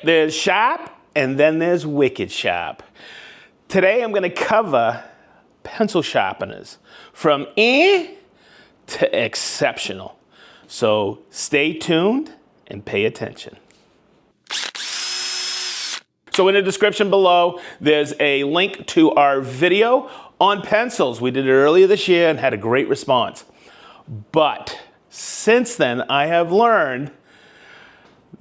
there's sharp and then there's wicked sharp. Today I'm going to cover pencil sharpeners from to exceptional. So stay tuned and pay attention. So in the description below, there's a link to our video on pencils. We did it earlier this year and had a great response. But since then, I have learned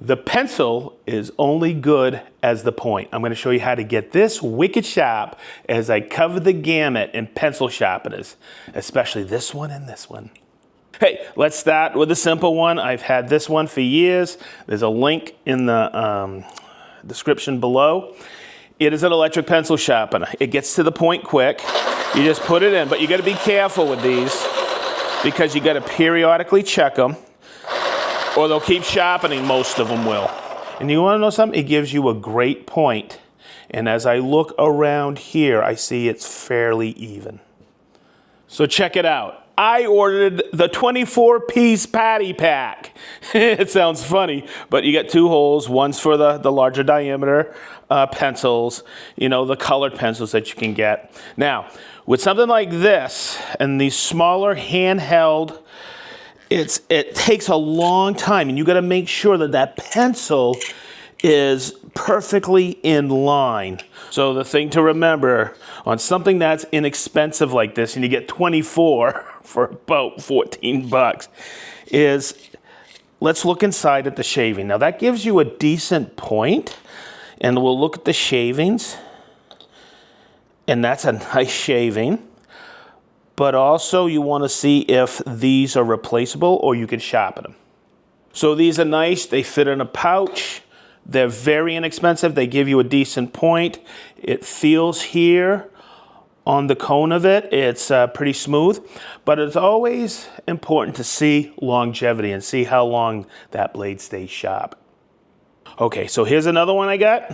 the pencil is only good as the point. I'm going to show you how to get this wicked sharp as I cover the gamut in pencil sharpeners, especially this one and this one. Hey, let's start with a simple one. I've had this one for years. There's a link in the description below. It is an electric pencil sharpener. It gets to the point quick. You just put it in, but you got to be careful with these because you got to periodically check them or they'll keep sharpening. Most of them will. And you want to know something? It gives you a great point. And as I look around here, I see it's fairly even. So check it out. I ordered the 24-piece patty pack. It sounds funny, but you get two holes. One's for the larger diameter pencils, you know, the colored pencils that you can get. Now, with something like this and these smaller handheld, it takes a long time, and you got to make sure that that pencil is perfectly in line. So the thing to remember on something that's inexpensive like this, and you get 24 for about 14 bucks, is let's look inside at the shaving. Now that gives you a decent point, and we'll look at the shavings, and that's a nice shaving. But also you want to see if these are replaceable or you can sharpen them. So these are nice. They fit in a pouch. They're very inexpensive. They give you a decent point. It feels here on the cone of it. It's pretty smooth, but it's always important to see longevity and see how long that blade stays sharp. Okay, so here's another one I got.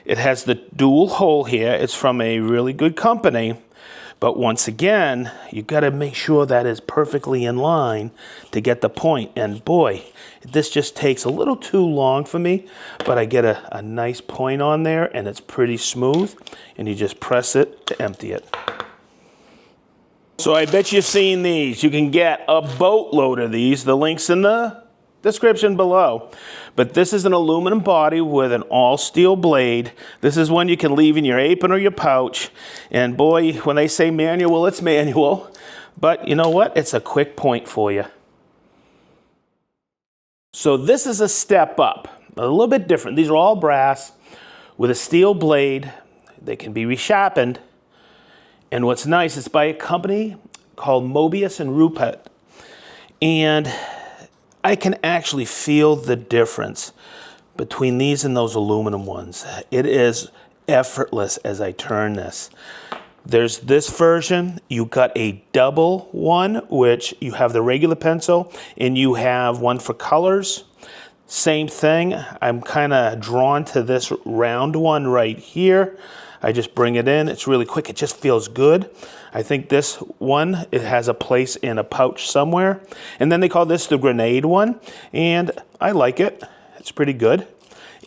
It has the dual hole here. It's from a really good company. But once again, you got to make sure that is perfectly in line to get the point. And boy, this just takes a little too long for me, but I get a nice point on there and it's pretty smooth. And you just press it to empty it. So I bet you've seen these. You can get a boatload of these. The link's in the description below. But this is an aluminum body with an all steel blade. This is one you can leave in your apron or your pouch. And boy, when they say manual, it's manual. But you know what? It's a quick point for you. So this is a step up, a little bit different. These are all brass with a steel blade. They can be resharpened. And what's nice, it's by a company called Mobius and Rupert. And I can actually feel the difference between these and those aluminum ones. It is effortless as I turn this. There's this version. You got a double one, which you have the regular pencil, and you have one for colors. Same thing. I'm kind of drawn to this round one right here. I just bring it in. It's really quick. It just feels good. I think this one, it has a place in a pouch somewhere. And then they call this the grenade one. And I like it. It's pretty good.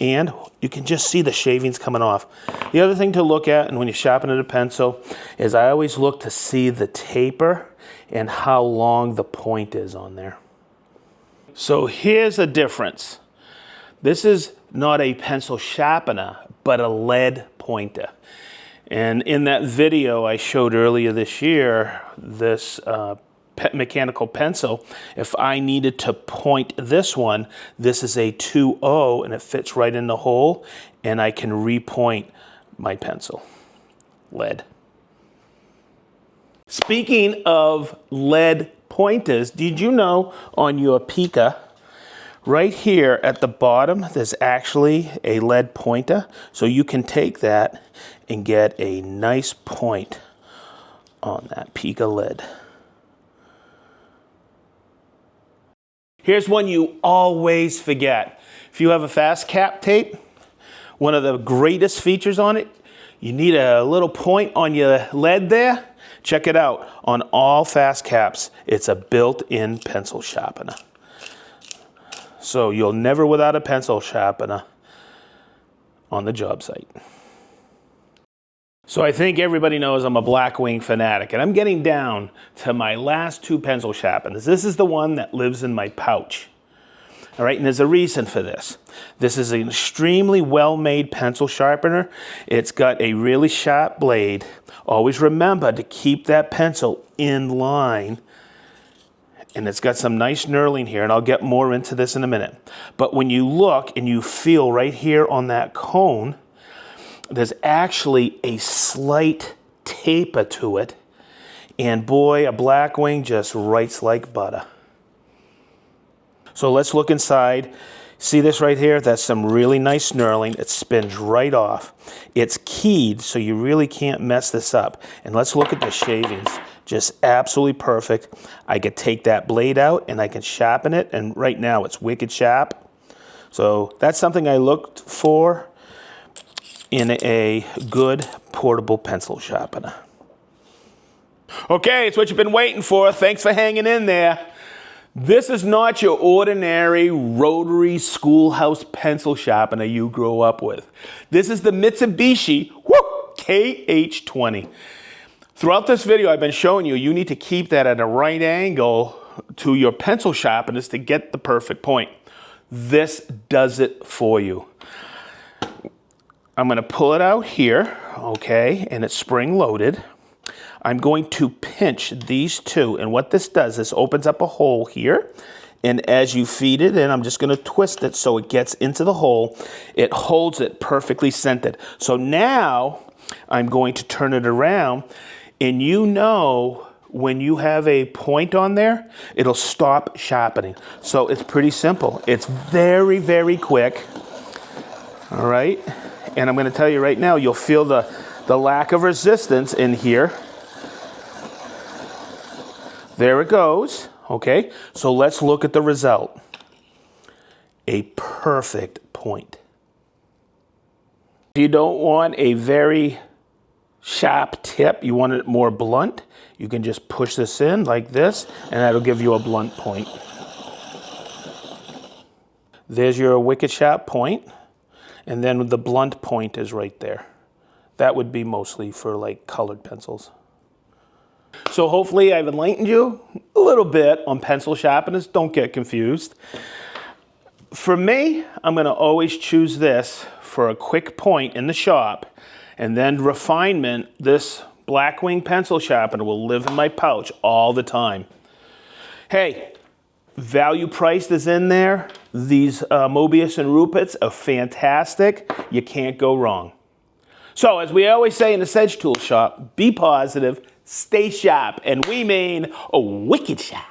And you can just see the shavings coming off. The other thing to look at, and when you're sharpening a pencil, is I always look to see the taper and how long the point is on there. So here's a difference. This is not a pencil sharpener, but a lead pointer. And in that video I showed earlier this year, this mechanical pencil, if I needed to point this one, this is a 2.0 and it fits right in the hole, and I can repoint my pencil. Lead. Speaking of lead pointers, did you know on your Pica, right here at the bottom, there's actually a lead pointer. So you can take that and get a nice point on that Pica lead. Here's one you always forget. If you have a fast cap tape, one of the greatest features on it, you need a little point on your lead there. Check it out. On all fast caps, it's a built-in pencil sharpener. So you'll never without a pencil sharpener on the job site. So I think everybody knows I'm a Blackwing fanatic, and I'm getting down to my last 2 pencil sharpeners. This is the one that lives in my pouch. All right, and there's a reason for this. This is an extremely well-made pencil sharpener. It's got a really sharp blade. Always remember to keep that pencil in line. And it's got some nice knurling here, and I'll get more into this in a minute. But when you look and you feel right here on that cone, there's actually a slight taper to it. And boy, a Blackwing just writes like butter. So let's look inside. See this right here? That's some really nice knurling. It spins right off. It's keyed, so you really can't mess this up. And let's look at the shavings. Just absolutely perfect. I could take that blade out and I can sharpen it, and right now it's wicked sharp. So that's something I looked for in a good portable pencil sharpener. Okay, it's what you've been waiting for. Thanks for hanging in there. This is not your ordinary rotary schoolhouse pencil sharpener you grew up with. This is the Mitsubishi KH20. Throughout this video, I've been showing you need to keep that at a right angle to your pencil sharpeners to get the perfect point. This does it for you. I'm going to pull it out here, okay, and it's spring loaded. I'm going to pinch these 2, and what this does is opens up a hole here, and as you feed it in, I'm just going to twist it so it gets into the hole. It holds it perfectly centered. So now I'm going to turn it around, and you know when you have a point on there, it'll stop sharpening. So it's pretty simple. It's very, very quick. All right. And I'm going to tell you right now, you'll feel the lack of resistance in here. There it goes. Okay. So let's look at the result. A perfect point. If you don't want a very sharp tip, you want it more blunt, you can just push this in like this, and that'll give you a blunt point. There's your wicked sharp point, and then the blunt point is right there. That would be mostly for like colored pencils. So hopefully I've enlightened you a little bit on pencil sharpeners. Don't get confused. For me, I'm going to always choose this for a quick point in the shop. And then refinement, this Blackwing pencil sharpener will live in my pouch all the time. Hey, value priced is in there. These Mobius and Ruperts are fantastic. You can't go wrong. So as we always say in the SedgeTool shop, be positive, stay sharp, and we mean wicked sharp.